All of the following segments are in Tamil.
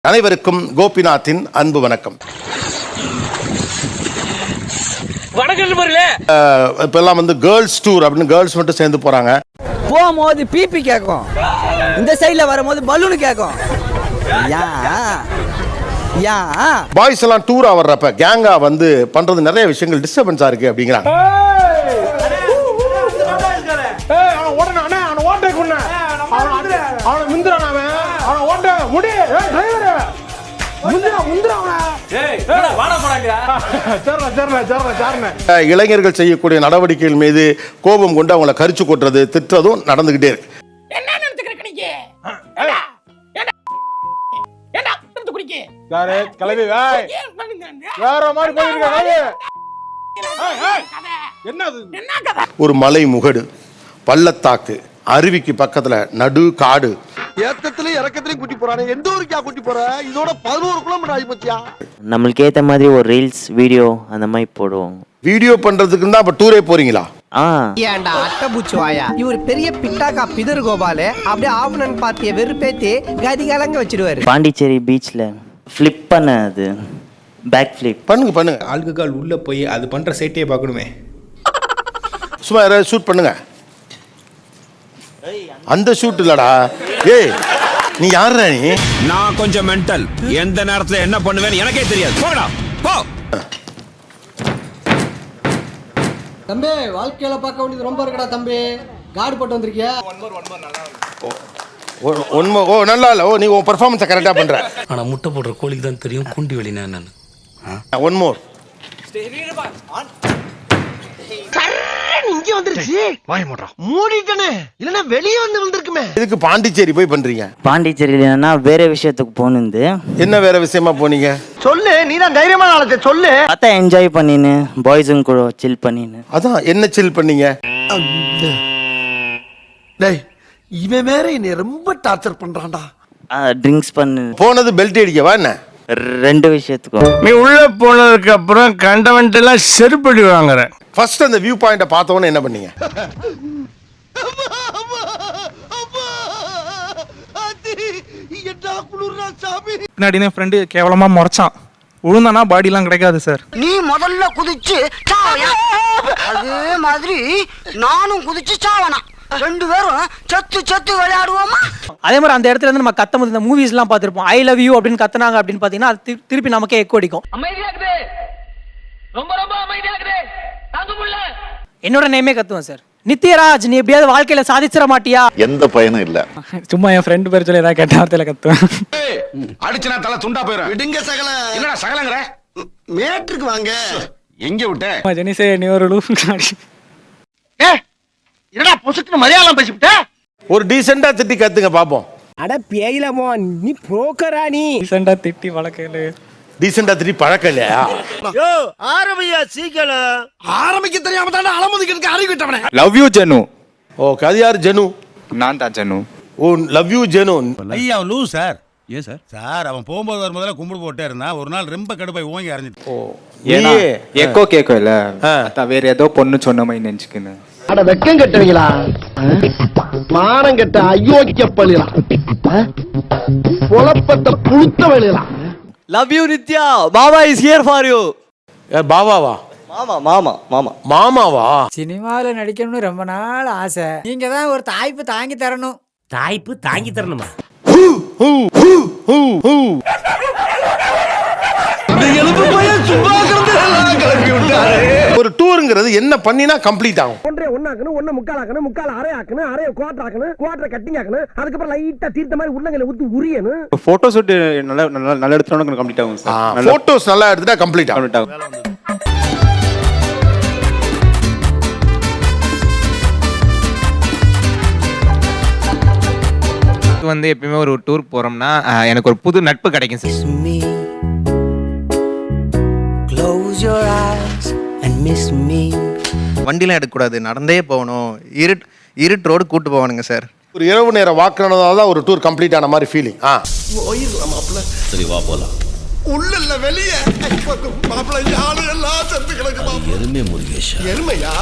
அனைவருக்கும் கோபிநாத்தின் அன்பு வணக்கம். இப்பெல்லாம் கேர்ள்ஸ் டூர் அப்படின்னு கேர்ள்ஸ் மட்டும் சேர்ந்து போறாங்க. போகும்போது பிபி கேட்கும், இந்த சைட்ல வரும்போது பலூன் கேட்கும். பாய்ஸ் எல்லாம் டூரா வர்றப்ப கேங்கா பண்றது நிறைய விஷயங்கள் டிஸ்டர்பன்ஸா இருக்கு அப்படிங்கிறாங்க. இளைஞர்கள் செய்யக்கூடிய நடவடிக்கைகள் மீது கோபம் கொண்டு அவங்களை கரிச்சு கொட்டுறது திட்டுறதும் நடந்துகிட்டே இருக்கு. ஒரு மலை முகடு, பள்ளத்தாக்கு, அருவிக்கு பக்கத்துல நடு காடு, ஏத்தத்திலயும் இறக்கத்திலயும் கூட்டி போறானே. எந்த ஊருக்கா கூட்டி போற? இதோட 11 கிலோமீட்டர் ஆகி போச்சியா. நம்மளுக்கு ஏத்த மாதிரி ஒரு ரீல்ஸ் வீடியோ அந்த மாதிரி போடுவோம். வீடியோ பண்றதுக்கு தான் அப்ப டூரே போறீங்களா? ஏண்டா அட்டபூச்சி வாயா, இவர் பெரிய பிட்டாக்கா பிதர் கோபால அப்படியே ஆவணன் பார்த்திய வெறுப்பேத்தி கதி கலங்க வச்சிடுவாரு. பாண்டிச்சேரி பீச்ல ஃபிளிப் பண்ண, அது பேக் ஃபிளிப் பண்ணுங்க. ஆல்கஹால் உள்ள போய் அது பண்ற சேட்டையை பார்க்கணுமே. சும்மா யாராவது ஷூட் பண்ணுங்க. அந்த ஷூட் இல்லடா. ஏய் நீ யாரா? நீ நான் கொஞ்சம் மென்டல். எந்த நேரத்துல என்ன பண்ணுவேன்னு எனக்கே தெரியாது. போடா போ. தம்பி வாழ்க்கையில பார்க்க வேண்டியது ரொம்ப இருக்குடா தம்பி. கார்டு போட்டு வந்திருக்கியா? ஓ நல்லா இல்ல. ஓ நீ உன் பெர்ஃபார்மன்ஸை கரெக்டா பண்ற. ஆனா முட்டை போடுற கோழிக்கு தான் தெரியும் குண்டி வெளினா என்னன்னு. One more. இங்க வந்துருச்சு. வாய் மூடுறா. மூடிட்டனே. இல்லனா வெளிய வந்திருக்குமே. இதுக்கு பாண்டிச்சேரி போய் பண்றீங்க? பாண்டிச்சேரியிலனா வேற விஷயத்துக்கு போனது. என்ன வேற விஷயமா போனீங்க? சொல்லு, நீ தான் தைரியமான ஆளு. சொல்லு. அத என்ஜாய் பண்ணினு பாய்ஸுங்க கூட சில் பண்ணினு. அதான் என்ன சில் பண்ணீங்க? டேய் இவன் வேற என்ன ரொம்ப டார்ச்சர் பண்றான்டா. ட்ரிங்க்ஸ் பண்ணு. போனது பெல்ட் அடிக்கவா என்ன? ரெண்டு விஷயத்துக்கும். நீ உள்ள போனதுக்கு அப்புறம் கண்டவன்ட் எல்லாம் செருப்படி வாங்குற. ஃபர்ஸ்ட் அந்த வியூ பாயிண்ட பார்த்தவொன்னே என்ன பண்ணீங்க? பின்னாடி என் ஃப்ரெண்டு கேவலமா முறைச்சான். உழுந்தானா பாடிலாம் கிடைக்காது சார். நீ முதல்ல குதிச்சு சாவனா, அதே மாதிரி நானும் குதிச்சு சாவனா. ரெண்டு பேரும் சத்து விளையாடுவோமா? அதே மாதிரி அந்த இடத்துல இருந்து நம்ம கத்தும்போது இந்த மூவிஸ் எல்லாம் பார்த்திருப்போம். ஐ லவ் யூ அப்படின்னு கத்துனாங்க அப்படின்னு பாத்தீங்கன்னா அது திருப்பி நமக்கே எக்கோ அடிக்கும். என்னோட நேமே கத்துவேன் சார். நித்யராஜ் நீ எப்படியாவது வாழ்க்கையில சாதிச்சிட மாட்டியா? எந்த பயனும் இல்ல. சும்மா என் ஃப்ரெண்டு பேர் சொல்லி ஏதாவது கெட்ட வார்த்தையில கத்துவேன். அடிச்சனா தலை துண்டா போயிடும். விடுங்க சகல. என்னடா சகலங்கற? மேட்ருக்கு வாங்க. எங்க விட்ட? ஜெனிசே நீ ஒரு லூப் காடி. என்னடா பொசுக்கு மரியாதை பேசிவிட்ட? ஒரு டீசெண்டா திட்டி கத்துங்க பாப்போம். அட பேயிலமோ நீ புரோக்கரா? நீ ரீசெண்டா திட்டி வழக்கையில டீசெண்டா திட்டி பழக்கம் இல்லையா? யோ ஆரம்பியா சீக்கிரம். ஆரம்பிக்க தெரியாம தான அலமுதிக்கு அறிவிட்டவனே. Love you Jenu. ஓகே அது யார்? ஜெனு. நான் தான் ஜெனு. ஓ லவ் யூ ஜெனு. ஐயா லூஸ் சார். ஏன் சார்? சார் அவன் போகும்போது வரும்போதெல்லாம் கும்பிடு போட்டே இருந்தான். ஒரு நாள் ரொம்ப கடுப்பாய் ஓங்கி அரைஞ்சிட்டு. ஓ ஏன்னா எக்கோ கேட்கல. வேற ஏதோ பொண்ணு சொன்ன மாதிரி நினைச்சுக்கினேன். அட வெக்கம் கட்டுவீங்களா? மானம் கட்ட அயோக்கிய பள்ளிகளா? பொலப்பத்த புழுத்த வழிகளா? Love you Nithya. Baba is here for you. பாபாவா? மாமாவா? சினிமாவில் நடிக்கணும்னு ரொம்ப நாள் ஆசை. நீங்க தான் ஒரு தாய்ப்பு தாங்கி தரணும். தாய்ப்பு தாங்கி தரணுமா? ஒரு டூருங்கிறது என்ன பண்ணினா கம்ப்ளீட் ஆகும்? ஒன்றே ஒன்னாக்கணும், ஒன்ன முக்காலாக்கணும், முக்கால அரையாக்கணும், அரைய குவார்டர் ஆக்கணும், குவார்டர் கட்டிங் ஆக்கணும், அதுக்கப்புறம் லைட்டா தீர்த்த மாதிரி உள்ளங்களை ஊத்தி உரியணும். போட்டோ ஷூட் நல்லா எடுத்தோம்னா கம்ப்ளீட் ஆகும் சார். போட்டோஸ் நல்லா எடுத்துட்டா கம்ப்ளீட் ஆகும். எப்பயுமே ஒரு டூர் போறோம்னா எனக்கு ஒரு புது நட்பு கிடைக்கும் சார். வண்டிலாம் எடுக்கக்கூடாது, நடந்தே போகணும். இருட்டு ரோடு கூட்டு போவானுங்க சார். ஒரு இரவு நேர வாக்குறதால தான் ஒரு டூர் கம்ப்ளீட் ஆன மாதிரி ஃபீலிங். சரி வா போலாம். உள்ள வெளியே மாப்பிள்ளை ஆளு எல்லாம் செத்து கிடக்கு. எருமை முருகேஷா. எருமையா?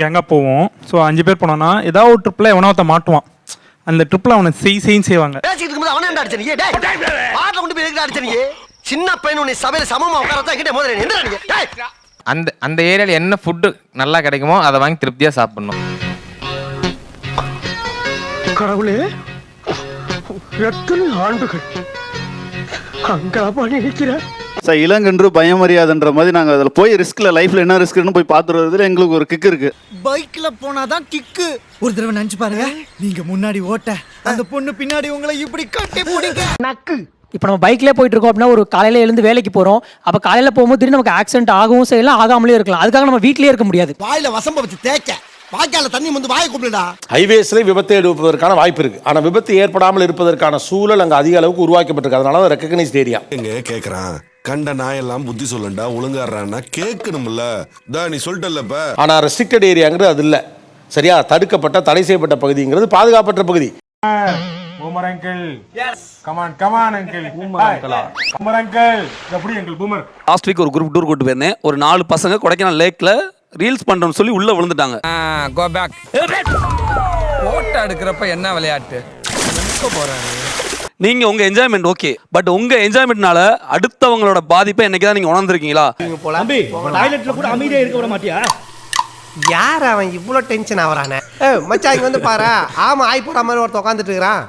கேங்கா போவோம். ஸோ 5 பேர் போனோம்னா ஏதாவது ஒரு ட்ரிப்ல எவனோ ஒருத்த மாட்டுவான். அந்த ட்ரிப்பில் அவனை செய்ன்னு செய்வாங்க. பேசிட்டு இருக்கும்போது அவனே அடிச்ச நீ டேய் பாட்டில கொண்டு போய் எதுக்கு அடிச்ச நீ சின்ன பையன் உன்னை சபையில சமமா உட்காரதான் கிட்ட முதல்ல எந்திரா நீ டேய் அந்த ஏரியாவில் என்ன ஃபுட்டு நல்லா கிடைக்குமோ அதை வாங்கி திருப்தியாக சாப்பிடணும். கடவுளே எத்தனை ஆண்டுகள் அங்கப்பா நினைக்கிற சார் இளங்கன்று பயமறியாதுன்ற மாதிரி நாங்கள் அதில் போய் ரிஸ்கில் லைஃப்பில் என்ன ரிஸ்க்னு போய் பார்த்துறதுல எங்களுக்கு ஒரு கிக் இருக்கு. பைக்ல போனாதான் கிக்கு. ஒரு தடவை நினைச்சு பாருங்க, நீங்க முன்னாடி ஓட்ட அந்த பொண்ணு பின்னாடி உங்களை இப்படி கட்டி பிடிக்க நக்கு. இப்போ நம்ம பைக்லேயே போயிட்டு இருக்கோம் அப்படின்னா ஒரு காலையில் எழுந்து வேலைக்கு போகிறோம். அப்போ காலையில் போகும்போது திடீர்னு நமக்கு ஆக்சிடென்ட் ஆகவும் செய்யலாம், ஆகாமலே இருக்கலாம். அதுக்காக நம்ம வீட்லேயே இருக்க முடியாது. வாயில வசம்ப வச்சு தேய்க்க வாய்க்கால தண்ணி வந்து வாயை கூப்பிடுடா. ஹைவேஸ்ல விபத்து எடுப்பதற்கான வாய்ப்பு இருக்கு. ஆனா விபத்து ஏற்படாமல் இருப்பதற்கான சூழல் அங்க அதிக அளவுக்கு உருவாக்கப்பட்டிருக்கு. அதனால ரெகக்னைஸ்ட் ஏரியா. கேக்குறான் கண்ட நாயெல்லாம் புத்தி சொல்லண்டா ஒழுங்காடுறான்னா கேட்கணும்ல. நீ சொல்லிட்டல்லப்ப. ஆனா ரெஸ்ட்ரிக்டட் ஏரியாங்கிறது அது இல்ல. சரியா? தடுக்கப்பட்ட தடை செய்யப்பட்ட பகுதிங்கிறது பாதுகாப்பற்ற பகுதி. லாஸ்ட் வீக் ஒரு குரூப் டூர் கூட்டு போயிருந்தேன். ஒரு 4 பசங்க கொடைக்கானல் லேக்ல ரீல்ஸ் பண்றோம்னு சொல்லி உள்ள விழுந்துட்டாங்க. Go back. போட்டோ எடுக்கிறப்ப என்ன விளையாட்டு நீங்க உங்க என்ஜாய்மெண்ட் ஓகே, பட் உங்க என்ஜாய்மெண்ட்னால அடுத்தவங்களோட பாதிப்பை என்னைக்கு தான் நீங்க உணர்ந்திருக்கீங்களா? தம்பி டாய்லெட்ல கூட அமைதியா இருக்க விட மாட்டியா? யார் அவன் இவ்வளவு டென்ஷன் ஆவறானே? மச்சான் இங்க வந்து பாரு, ஆமா ஆய் போற மாதிரி ஒருத்தன் உட்கார்ந்துட்டு இருக்கான்.